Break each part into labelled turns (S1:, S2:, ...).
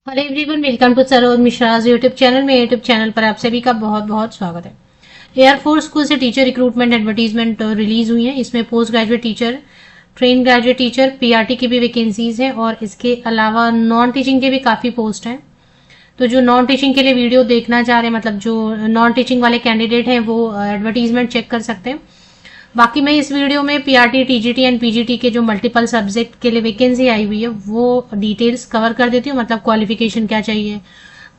S1: Hello everyone, welcome to Saroj Mishra's YouTube channel में। YouTube channel पर आप सभी का बहुत बहुत स्वागत है। एयरफोर्स स्कूल से टीचर रिक्रूटमेंट एडवर्टीजमेंट रिलीज हुई है। इसमें post graduate teacher, train graduate teacher, PRT की भी वैकेंसीज हैं और इसके अलावा नॉन टीचिंग के भी काफ़ी पोस्ट हैं। तो जो नॉन टीचिंग के लिए वीडियो देखना चाह रहे हैं, मतलब जो नॉन टीचिंग वाले कैंडिडेट हैं, वो एडवर्टीजमेंट चेक कर सकते हैं। बाकी मैं इस वीडियो में पीआरटी, टीजीटी एंड पीजीटी के जो मल्टीपल सब्जेक्ट के लिए वैकेंसी आई हुई है वो डिटेल्स कवर कर देती हूँ। मतलब क्वालिफिकेशन क्या चाहिए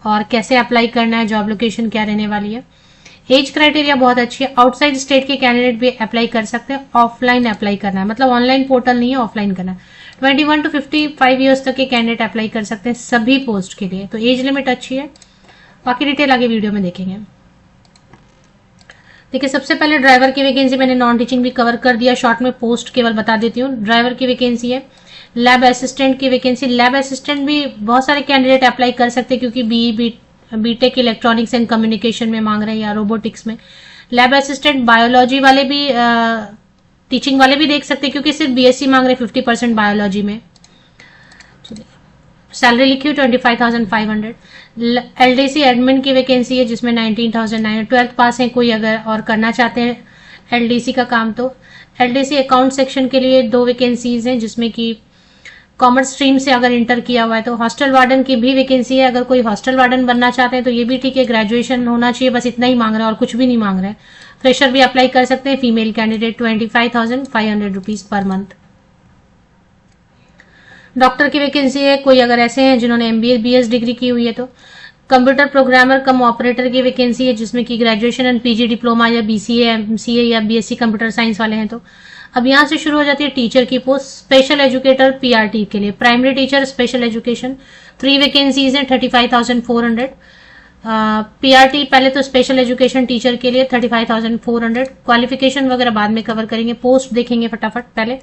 S1: और कैसे अप्लाई करना है, जॉब लोकेशन क्या रहने वाली है। एज क्राइटेरिया बहुत अच्छी है। आउटसाइड स्टेट के कैंडिडेट भी अप्लाई कर सकते हैं। ऑफलाइन अप्लाई करना है, मतलब ऑनलाइन पोर्टल नहीं है, ऑफलाइन करना है। 21 to 55 ईयर्स तक के कैंडिडेट अप्लाई कर सकते हैं सभी पोस्ट के लिए। तो एज लिमिट अच्छी है। बाकी डिटेल आगे वीडियो में देखेंगे। देखिए, सबसे पहले ड्राइवर की वैकेंसी मैंने नॉन टीचिंग भी कवर कर दिया, शॉर्ट में पोस्ट केवल बता देती हूँ। ड्राइवर की वैकेंसी है। लैब असिस्टेंट की वैकेंसी, लैब असिस्टेंट भी बहुत सारे कैंडिडेट अप्लाई कर सकते हैं क्योंकि बीटेक इलेक्ट्रॉनिक्स एंड कम्युनिकेशन में मांग रहे हैं या रोबोटिक्स में। लैब असिस्टेंट बायोलॉजी वाले भी, टीचिंग वाले भी देख सकते हैं क्योंकि सिर्फ बीएससी मांग रहे 50% बायोलॉजी में। सैलरी लिखी हुई 25,500। एलडीसी एडमिन की वैकेंसी है जिसमें 19,900। 12th पास है कोई अगर और करना चाहते हैं एलडीसी का काम तो एलडीसी अकाउंट सेक्शन के लिए 2 वैकेंसीज हैं जिसमें कि कॉमर्स स्ट्रीम से अगर इंटर किया हुआ है। तो हॉस्टल वार्डन की भी वैकेंसी है। अगर कोई हॉस्टल वार्डन बनना चाहते हैं तो ये भी ठीक है, ग्रेजुएशन होना चाहिए, बस इतना ही मांग रहा है और कुछ भी नहीं मांग रहा है। फ्रेशर भी अप्लाई कर सकते हैं। Female candidate 25,500 rupees per month. Doctor की वैकेंसी है, कोई अगर ऐसे हैं जिन्होंने एमबीए बीएस डिग्री की हुई है तो। कंप्यूटर प्रोग्रामर कम ऑपरेटर की वैकेंसी है जिसमें कि ग्रेजुएशन एंड पीजी डिप्लोमा या बीसीए, एमसीए या बीएससी कंप्यूटर साइंस वाले हैं तो। अब यहाँ से शुरू हो जाती है टीचर की पोस्ट। स्पेशल एजुकेटर पीआरटी के लिए, primary teacher special education 3 vacancies हैं, 35,400। पीआरटी पहले तो स्पेशल एजुकेशन टीचर के लिए 35,400। क्वालिफिकेशन वगैरह बाद में कवर करेंगे, पोस्ट देखेंगे फटाफट पहले।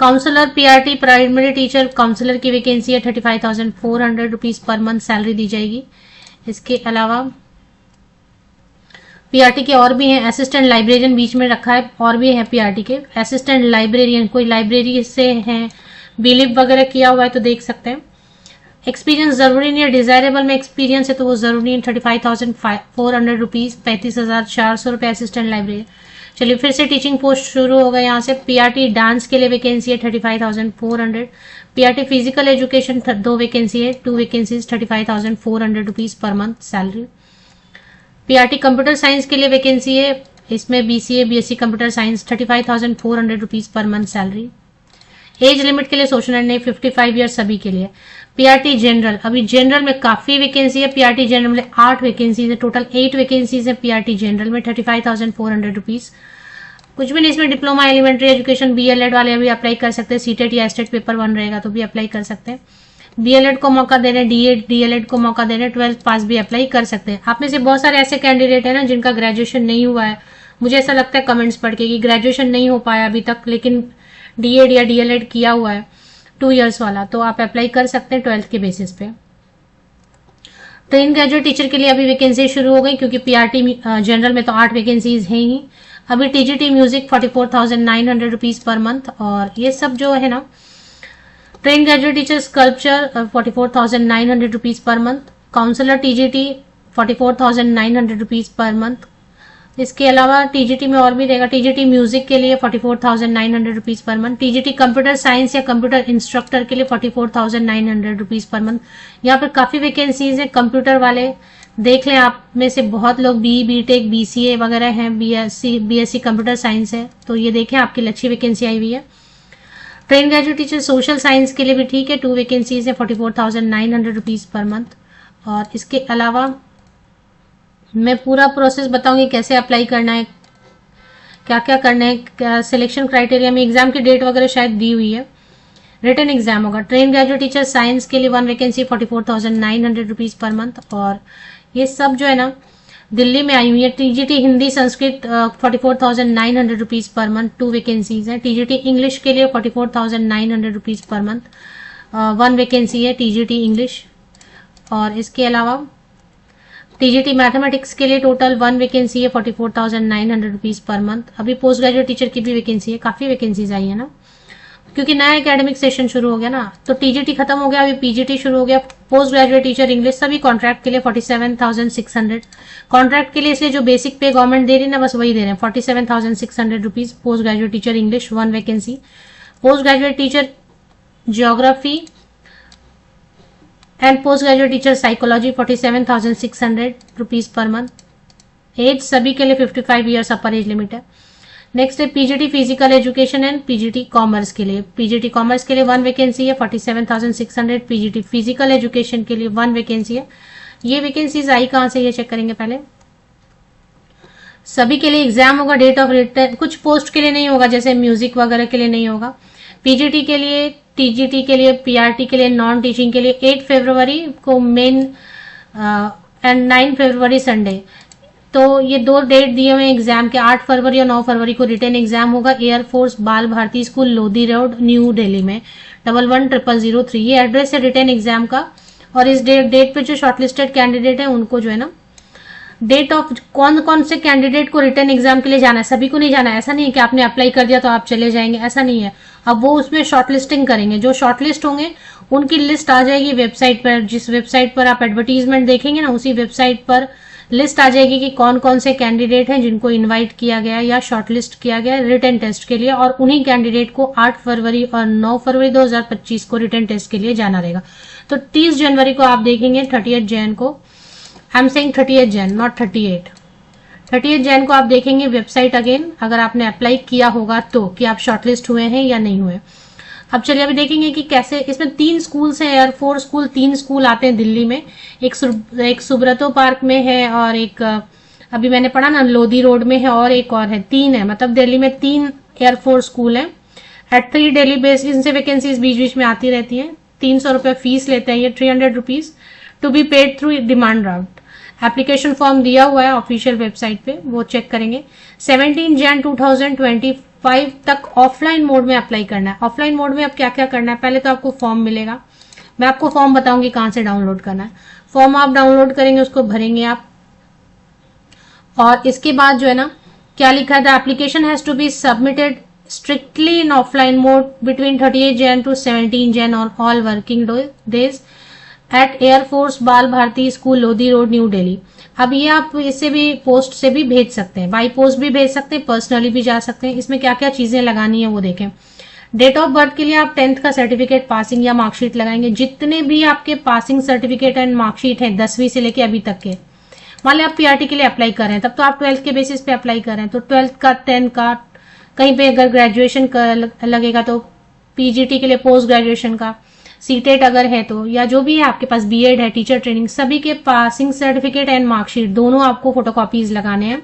S1: Counsellor PRT primary teacher counsellor की वैकेंसी है, 35,400 रुपीज पर मंथ सैलरी दी जाएगी। इसके अलावा पीआरटी के और भी हैं। असिस्टेंट लाइब्रेरियन बीच में रखा है, और भी है पीआरटी के। असिस्टेंट लाइब्रेरियन, कोई लाइब्रेरी से हैं, बीलिप वगैरह किया हुआ है तो देख सकते हैं। एक्सपीरियंस जरूरी नहीं है, डिजायरेबल में एक्सपीरियंस है तो वो जरूरी नहीं। 35,400 रुपीज, 35,400 रुपए असिस्टेंट लाइब्रेरी। चलिए फिर से टीचिंग पोस्ट शुरू हो गए यहाँ से। पीआरटी डांस के लिए वैकेंसी है 35,400। पीआरटी फिजिकल एजुकेशन 2 वैकेंसी है, 2 vacancies, 35,400 rupees per month salary. PRT computer science के लिए वैकेंसी है, इसमें BCA BSc computer science, 35,400 rupees per month salary. Age limit के लिए सोचना नहीं, 55 ईयर सभी के लिए। पीआरटी जनरल, अभी जनरल में काफी वैकेंसी है। पीआरटी जनरल में 8 वैकेंसीज है, टोटल 8 वैकेंसीज है पीआरटी जनरल में, 35,400 रुपीज। कुछ भी नहीं, इसमें डिप्लोमा एलिमेंट्री एजुकेशन बीएलएड वाले भी अप्लाई कर सकते हैं। सीटेट या एस्टेट पेपर 1 रहेगा तो भी अप्लाई कर सकते हैं। बीएलएड को मौका दे रहे हैं, डीएलएड को मौका दे रहे हैं, 12th पास भी अप्लाई कर सकते हैं। आप में से बहुत सारे ऐसे कैंडिडेट है ना जिनका ग्रेजुएशन नहीं हुआ है। मुझे ऐसा लगता है कमेंट्स पढ़ के कि ग्रेजुएशन नहीं हो पाया अभी तक, लेकिन डीएड या डीएलएड किया हुआ है 2 इयर्स वाला, तो आप अप्लाई कर सकते हैं 12th के बेसिस पे। ट्रेन ग्रेजुएट टीचर के लिए अभी वैकेंसी शुरू हो गई क्योंकि पीआरटी जनरल में तो 8 वैकेंसीज हैं ही। अभी TGT music 44,900 rupees per month. और ये सब जो है ना, train graduate teacher sculpture 44,900 rupees per month. Counsellor TGT 44,900 rupees per month. इसके अलावा टीजीटी में और भी रहेगा। टीजीटी म्यूजिक के लिए 44,900 rupees per month. TGT computer science या कंप्यूटर इंस्ट्रक्टर के लिए 44,900 रुपीज पर मंथ। यहाँ पर काफी वैकेंसीज हैं। कंप्यूटर वाले देख लें, आप में से बहुत लोग बीटेक बीसीए वगैरह हैं, बीएससी कंप्यूटर साइंस है तो ये देखें, आपके लिए अच्छी वैकेंसी आई हुई है। Train graduate teacher social science के लिए भी ठीक है, 2 वैकेंसीज है, 44,900 रुपीज पर मंथ। और इसके अलावा मैं पूरा प्रोसेस बताऊंगी कैसे अप्लाई करना है, क्या क्या करना है। सिलेक्शन क्राइटेरिया में एग्जाम की डेट वगैरह शायद दी हुई है। रिटन एग्जाम होगा। ट्रेन ग्रेजुएट टीचर साइंस के लिए 1 वैकेंसी, 44,900 रुपीज पर मंथ। और ये सब जो है ना दिल्ली में आई हुई है। TGT Hindi Sanskrit 44,900 rupees per month, 2 vacancies है। टीजीटी इंग्लिश के लिए 44,900 रुपीज पर मंथ, 1 वैकेंसी है टीजीटी इंग्लिश। और इसके अलावा टीजीटी मैथमेटिक्स के लिए टोटल 1 वैकेंसी है, 44,900 रुपीज पर मंथ। अभी पोस्ट ग्रेजुएट टीचर की भी वैकेंसी है, काफी वैकेंसीज आई है ना। क्योंकि नया एकेडमिक सेशन शुरू हो गया ना, तो टीजीटी खत्म हो गया, अभी पीजीटी शुरू हो गया। पोस्ट ग्रेजुएट टीचर इंग्लिश सभी कॉन्ट्रैक्ट के लिए 47,600 कॉन्ट्रैक्ट के लिए, इसलिए जो बेसिक पे गवर्नमेंट दे रही है ना बस वही दे रहे हैं, 47,600 rupees. Post graduate teacher English 1 vacancy. Post graduate teacher geography and post graduate teacher psychology 47,600 rupees per month. Age सभी के लिए 55 ईयर्स अपर एज लिमिट है। नेक्स्ट है PGT physical education and PGT commerce के लिए। पीजीटी कॉमर्स के लिए 1 vacancy है 47,600। पीजीटी फिजिकल एजुकेशन के लिए 1 वैकेंसी है। ये वैकेंसीज आई कहां से ये चेक करेंगे पहले। सभी के लिए एग्जाम होगा, डेट ऑफ रिटर्न कुछ पोस्ट के लिए नहीं होगा, जैसे म्यूजिक वगैरह के लिए नहीं होगा। पीजीटी के लिए, टीजीटी के लिए, पीआरटी के लिए, नॉन टीचिंग के लिए 8 फरवरी को मेन एंड 9 फरवरी संडे। तो ये 2 डेट दिए हुए एग्जाम के, 8 फरवरी और 9 फरवरी को रिटर्न एग्जाम होगा Air Force Bal Bharati School Lodhi Road New Delhi में 110003। ये एड्रेस है रिटर्न एग्जाम का। और इस डेट पे जो शॉर्टलिस्टेड कैंडिडेट है उनको जो है ना डेट ऑफ कौन कौन से कैंडिडेट को रिटर्न एग्जाम के लिए जाना है, सभी को नहीं जाना है। ऐसा नहीं है कि आपने अप्लाई कर दिया तो आप चले जाएंगे, ऐसा नहीं है। अब वो उसमें शॉर्टलिस्टिंग करेंगे, जो शॉर्टलिस्ट होंगे उनकी लिस्ट आ जाएगी वेबसाइट पर। जिस वेबसाइट पर आप एडवर्टीजमेंट देखेंगे ना उसी वेबसाइट पर लिस्ट आ जाएगी कि कौन कौन से कैंडिडेट हैं जिनको इनवाइट किया गया या शॉर्टलिस्ट किया गया रिटर्न टेस्ट के लिए। और उन्हीं कैंडिडेट को 8 फरवरी और 9 फरवरी 2025 को रिटर्न टेस्ट के लिए जाना रहेगा। तो 30 जनवरी को आप देखेंगे 30 जैन को, I am saying 30 Jain not 38, 30 Jain को आप देखेंगे वेबसाइट अगेन, अगर आपने अप्लाई किया होगा तो, कि आप शॉर्टलिस्ट हुए हैं या नहीं हुए। अब चलिए अभी देखेंगे कि कैसे। इसमें 3 स्कूल्स हैं, एयरफोर्स स्कूल 3 स्कूल आते हैं दिल्ली में। एक सुब्रतो पार्क में है और एक अभी मैंने पढ़ा ना लोधी रोड में है और एक और है। 3 है, मतलब दिल्ली में 3 एयरफोर्स स्कूल है एट 3 डेली बेस। इनसे वैकेंसीज बीच बीच में आती रहती हैं। 300 रुपये फीस लेते हैं ये, 300 rupees to be paid through demand draft. Application form दिया हुआ है ऑफिशियल वेबसाइट पे, वो चेक करेंगे। 17 जैन 2025 तक ऑफलाइन मोड में अप्लाई करना है। ऑफलाइन मोड में अब क्या क्या करना है, पहले तो आपको फॉर्म मिलेगा, मैं आपको फॉर्म बताऊंगी कहां से डाउनलोड करना है। फॉर्म आप डाउनलोड करेंगे, उसको भरेंगे आप, और इसके बाद जो है ना क्या लिखा था, application has to be submitted strictly in offline mode between 38 Jan to 17 Jan और all working days at Air Force Bal Bharati School Lodhi Road New Delhi. अब ये आप इससे भी पोस्ट से भी भेज सकते हैं, बाई पोस्ट भी भेज सकते हैं, पर्सनली भी जा सकते हैं। इसमें क्या क्या चीजें लगानी है वो देखें। डेट ऑफ बर्थ के लिए आप 10th का सर्टिफिकेट, पासिंग या मार्कशीट लगाएंगे। जितने भी आपके पासिंग सर्टिफिकेट एंड मार्कशीट हैं 10वीं से लेके अभी तक के, मान लिया आप पीआरटी के लिए अप्लाई कर रहे हैं तब तो आप 12th के बेसिस पे अप्लाई कर रहे हैं, तो 12th का, 10th का, कहीं पे अगर ग्रेजुएशन लगेगा तो पीजीटी के लिए पोस्ट ग्रेजुएशन का, सीटेट अगर है तो, या जो भी है आपके पास बीएड है, टीचर ट्रेनिंग, सभी के पासिंग सर्टिफिकेट एंड मार्कशीट दोनों आपको फोटोकॉपीज लगाने हैं।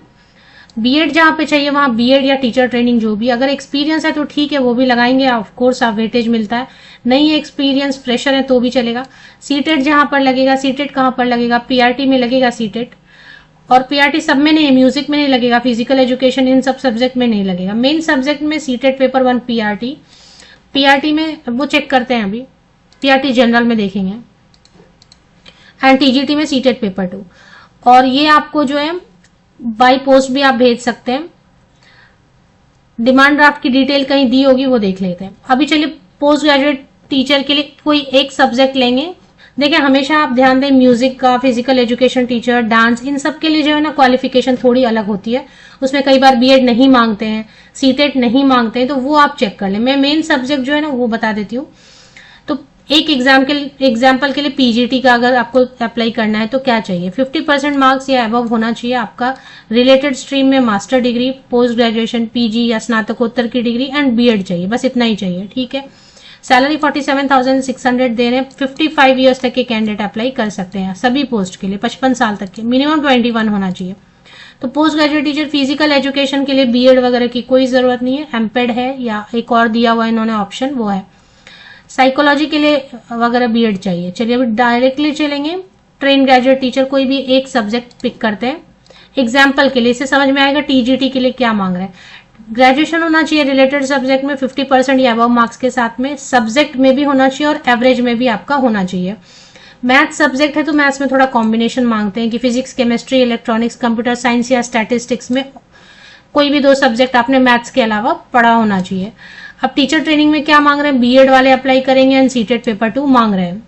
S1: बीएड जहां पे चाहिए वहां बीएड या टीचर ट्रेनिंग जो भी, अगर एक्सपीरियंस है तो ठीक है वो भी लगाएंगे, ऑफ कोर्स आप वेटेज मिलता है। नहीं है एक्सपीरियंस, फ्रेशर है तो भी चलेगा। सीटेट जहां पर लगेगा, सीटेट कहां पर लगेगा, पीआरटी में लगेगा सीटेट, और पीआरटी सब में नहीं, म्यूजिक में नहीं लगेगा, फिजिकल एजुकेशन इन सब सब्जेक्ट में नहीं लगेगा। मेन सब्जेक्ट में सीटेट पेपर 1 पीआरटी में वो चेक करते हैं अभी, पीआरटी जनरल में देखेंगे, एंड टीजीटी में सीटेट पेपर 2। और ये आपको जो है बाय पोस्ट भी आप भेज सकते हैं। डिमांड ड्राफ्ट की डिटेल कहीं दी होगी वो देख लेते हैं। अभी चलिए पोस्ट ग्रेजुएट टीचर के लिए कोई एक सब्जेक्ट लेंगे। देखिए हमेशा आप ध्यान दें, म्यूजिक का, फिजिकल एजुकेशन टीचर, डांस, इन सब के लिए जो है ना क्वालिफिकेशन थोड़ी अलग होती है। उसमें कई बार बीएड नहीं मांगते हैं, सीटेट नहीं मांगते हैं, तो वो आप चेक कर लें। मैं मेन सब्जेक्ट जो है ना वो बता देती हूँ। तो एक एग्जाम्पल के लिए पीजीटी का अगर आपको अप्लाई करना है तो क्या चाहिए, 50% मार्क्स या अबव होना चाहिए आपका। रिलेटेड स्ट्रीम में master degree, post graduation, PG या स्नातकोत्तर की डिग्री एंड बीएड चाहिए, बस इतना ही चाहिए, ठीक है। सैलरी 47,600 दे रहे हैं। 55 ईयर्स तक के कैंडिडेट अप्लाई कर सकते हैं सभी पोस्ट के लिए, 55 साल तक के, मिनिमम 21 होना चाहिए। तो post graduate teacher physical education के लिए बीएड वगैरह की कोई जरूरत नहीं है, एमपेड है या एक और दिया हुआ इन्होंने ऑप्शन वो है। साइकोलॉजी के लिए वगैरह बीएड चाहिए। चलिए अभी डायरेक्टली चलेंगे, ट्रेन ग्रेजुएट टीचर कोई भी एक सब्जेक्ट पिक करते हैं एग्जाम्पल के लिए, इससे समझ में आएगा टीजीटी के लिए क्या मांग रहे हैं। ग्रेजुएशन होना चाहिए रिलेटेड सब्जेक्ट में 50% या अबव मार्क्स के साथ में, सब्जेक्ट में भी होना चाहिए और एवरेज में भी आपका होना चाहिए। मैथ सब्जेक्ट है तो मैथ्स में थोड़ा कॉम्बिनेशन मांगते हैं कि physics, chemistry, electronics, computer science या स्टैटिस्टिक्स में कोई भी 2 सब्जेक्ट आपने मैथ्स के अलावा पढ़ा होना चाहिए। अब टीचर ट्रेनिंग में क्या मांग रहे हैं, बीएड वाले अप्लाई करेंगे एंड सीटेट पेपर 2 मांग रहे हैं।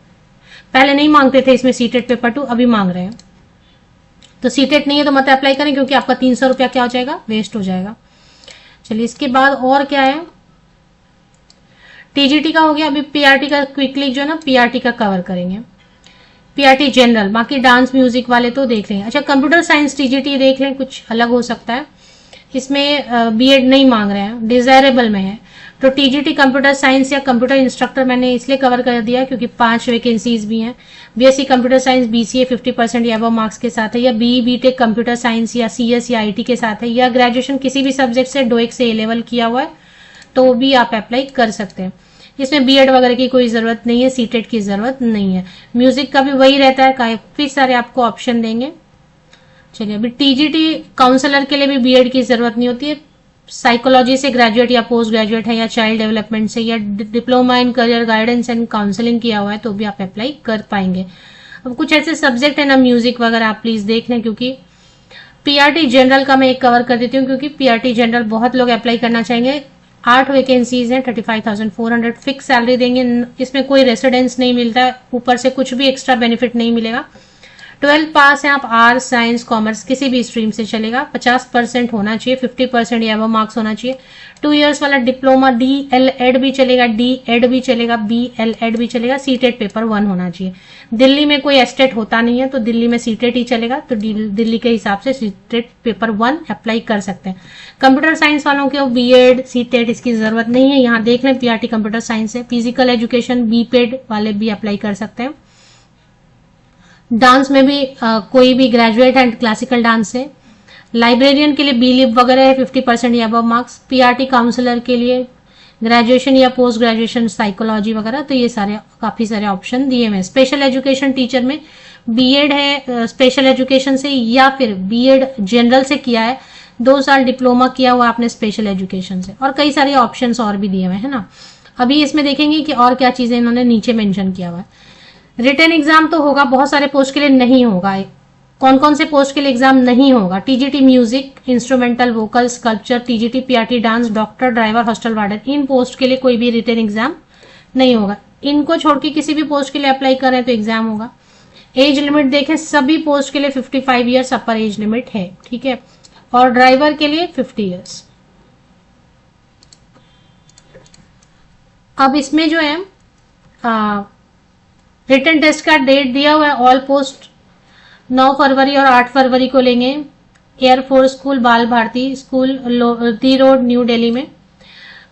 S1: पहले नहीं मांगते थे इसमें सीटेट पेपर 2, अभी मांग रहे हैं। तो सीटेट नहीं है तो मत अप्लाई करें, क्योंकि आपका 300 रुपया क्या हो जाएगा, वेस्ट हो जाएगा। चलिए इसके बाद और क्या है, टीजीटी का हो गया। अभी पीआरटी का क्विकली जो है ना, पीआरटी का कवर करेंगे, पीआरटी जनरल। बाकी डांस म्यूजिक वाले तो देख लेंगे। अच्छा, कंप्यूटर साइंस टीजीटी देख लें, कुछ अलग हो सकता है। इसमें बीएड नहीं मांग रहे हैं, डिजायरेबल में है। तो टीजीटी कंप्यूटर साइंस या कंप्यूटर इंस्ट्रक्टर मैंने इसलिए कवर कर दिया क्योंकि 5 वैकेंसीज भी हैं। बीएससी कंप्यूटर साइंस बीसीए 50% या अबव मार्क्स के साथ है, या बीटेक कंप्यूटर साइंस या सीएस या आईटी के साथ है, या ग्रेजुएशन किसी भी सब्जेक्ट से डोएक से ए लेवल किया हुआ है, तो भी आप अप्लाई कर सकते हैं। इसमें बीएड वगैरह की कोई जरूरत नहीं है, सीटेट की जरूरत नहीं है। म्यूजिक का भी वही रहता है, काफी सारे आपको ऑप्शन देंगे। चलिए, अभी टीजीटी काउंसलर के लिए भी बीएड की जरूरत नहीं होती है। साइकोलॉजी से ग्रेजुएट या पोस्ट ग्रेजुएट है, या चाइल्ड डेवलपमेंट से, या diploma in career guidance and counselling किया हुआ है, तो भी आप अप्लाई कर पाएंगे। अब कुछ ऐसे सब्जेक्ट है ना, म्यूजिक वगैरह, आप प्लीज देख लें, क्योंकि पीआरटी जनरल का मैं एक कवर कर देती हूँ, क्योंकि पीआरटी जनरल बहुत लोग अप्लाई करना चाहेंगे। 8 वैकेंसीज हैं, 35,400 फिक्स सैलरी देंगे। इसमें कोई रेसिडेंस नहीं मिलता है, ऊपर से कुछ भी एक्स्ट्रा बेनिफिट नहीं मिलेगा। 12 पास है आप, आर्ट्स साइंस कॉमर्स किसी भी स्ट्रीम से चलेगा। 50% होना चाहिए, 50% या वो मार्क्स होना चाहिए। 2 इयर्स वाला डिप्लोमा, डीएलएड भी चलेगा, डीएड भी चलेगा, बीएलएड भी चलेगा। सीटेट पेपर 1 होना चाहिए। दिल्ली में कोई एस्टेट होता नहीं है, तो दिल्ली में सीटेट ही चलेगा, तो दिल्ली के हिसाब से सीटेट पेपर 1 अप्लाई कर सकते हैं। कंप्यूटर साइंस वालों के बीएड सीटेट इसकी जरूरत नहीं है। यहाँ देख लें, पीआरटी कंप्यूटर साइंस है। फिजिकल एजुकेशन बीपेड वाले भी अप्लाई कर सकते हैं। डांस में भी कोई भी ग्रेजुएट एंड क्लासिकल डांस है। लाइब्रेरियन के लिए बीलिप वगैरह है, 50% या अबव मार्क्स। पीआरटी काउंसलर के लिए ग्रेजुएशन या पोस्ट ग्रेजुएशन साइकोलॉजी वगैरह, तो ये सारे काफी सारे ऑप्शन दिए हुए हैं। स्पेशल एजुकेशन टीचर में बीएड है स्पेशल एजुकेशन से, या फिर बीएड जनरल से किया है, 2 साल डिप्लोमा किया हुआ आपने स्पेशल एजुकेशन से, और कई सारे ऑप्शंस और भी दिए हुए हैं ना। अभी इसमें देखेंगे कि और क्या चीजें इन्होंने नीचे मेंशन किया हुआ है। रिटन एग्जाम तो होगा, बहुत सारे पोस्ट के लिए नहीं होगा। कौन कौन से पोस्ट के लिए एग्जाम नहीं होगा, TGT music, instrumental vocal, sculpture, TGT PRT dance, doctor, driver, hostel warden, इन पोस्ट के लिए कोई भी रिटन एग्जाम नहीं होगा। इनको छोड़ के किसी भी पोस्ट के लिए अप्लाई कर रहे हैं तो एग्जाम होगा। एज लिमिट देखें, सभी पोस्ट के लिए 55 ईयर्स अपर एज लिमिट है, ठीक है, और ड्राइवर के लिए 50 ईयर्स। अब इसमें जो है रिटन टेस्ट का डेट दिया हुआ है। ऑल पोस्ट 9 फरवरी और 8 फरवरी को लेंगे। Air Force School, Bal Bharati School, Lodhi Road, New Delhi में।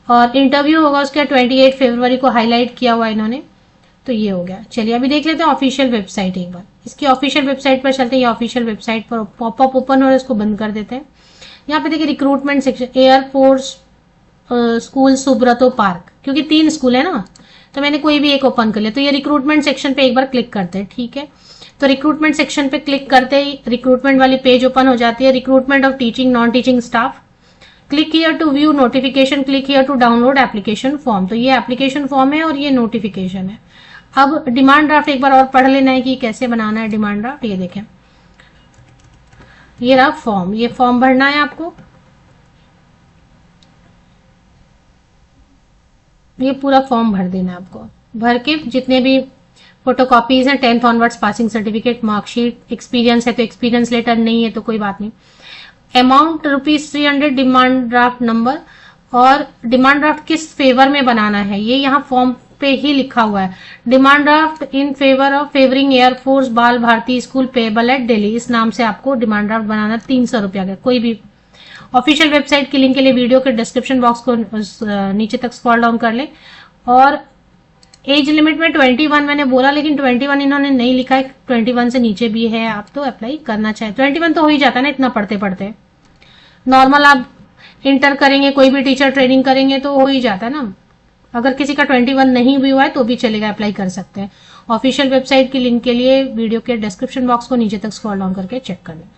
S1: और इंटरव्यू होगा उसका 28 फरवरी को हाईलाइट किया हुआ इन्होंने। तो ये हो गया। चलिए अभी देख लेते हैं ऑफिशियल वेबसाइट एक बार। इसकी ऑफिशियल वेबसाइट पर चलते हैं। ये ऑफिशियल वेबसाइट पर पॉपअप ओपन हो रहा है, इसको बंद कर देते हैं। यहाँ पे देखिए recruitment section, Air Force School Subroto Park, क्योंकि 3 स्कूल है ना, तो मैंने कोई भी एक ओपन कर लिया। तो ये रिक्रूटमेंट सेक्शन पे एक बार क्लिक करते हैं, ठीक है। तो रिक्रूटमेंट सेक्शन पे क्लिक करते ही रिक्रूटमेंट वाली पेज ओपन हो जाती है। Recruitment of teaching non teaching staff, click here to view notification, click here to download application form. तो ये एप्लीकेशन फॉर्म है और ये नोटिफिकेशन है। अब डिमांड ड्राफ्ट एक बार और पढ़ लेना है कि कैसे बनाना है डिमांड ड्राफ्ट। ये देखें, ये रहा फॉर्म, ये फॉर्म भरना है आपको। ये पूरा फॉर्म भर देना है आपको। भर के जितने भी फोटोकॉपीज हैं, 10th onwards passing certificate, marksheet, experience है तो एक्सपीरियंस लेटर, नहीं है तो कोई बात नहीं। अमाउंट ₹300, डिमांड ड्राफ्ट नंबर, और डिमांड ड्राफ्ट किस फेवर में बनाना है ये यहाँ फॉर्म पे ही लिखा हुआ है। Demand draft in favour of favouring air force Bal Bharati school payable at Delhi, इस नाम से आपको डिमांड ड्राफ्ट बनाना। 300 रुपया का। कोई भी ऑफिशियल वेबसाइट की लिंक के लिए वीडियो के डिस्क्रिप्शन बॉक्स को नीचे तक स्क्रॉल डाउन कर लें। और एज लिमिट में 21 मैंने बोला, लेकिन 21 इन्होंने नहीं लिखा है। 21 से नीचे भी है, आप तो अप्लाई करना चाहे। 21 तो हो ही जाता है ना इतना पढ़ते पढ़ते। नॉर्मल आप इंटर करेंगे, कोई भी टीचर ट्रेनिंग करेंगे तो हो ही जाता है ना। अगर किसी का 21 नहीं भी हुआ है तो भी चलेगा, अप्लाई कर सकते हैं। ऑफिशियल वेबसाइट की लिंक के लिए वीडियो के डिस्क्रिप्शन बॉक्स को नीचे तक स्क्रॉल डाउन करके चेक कर लें।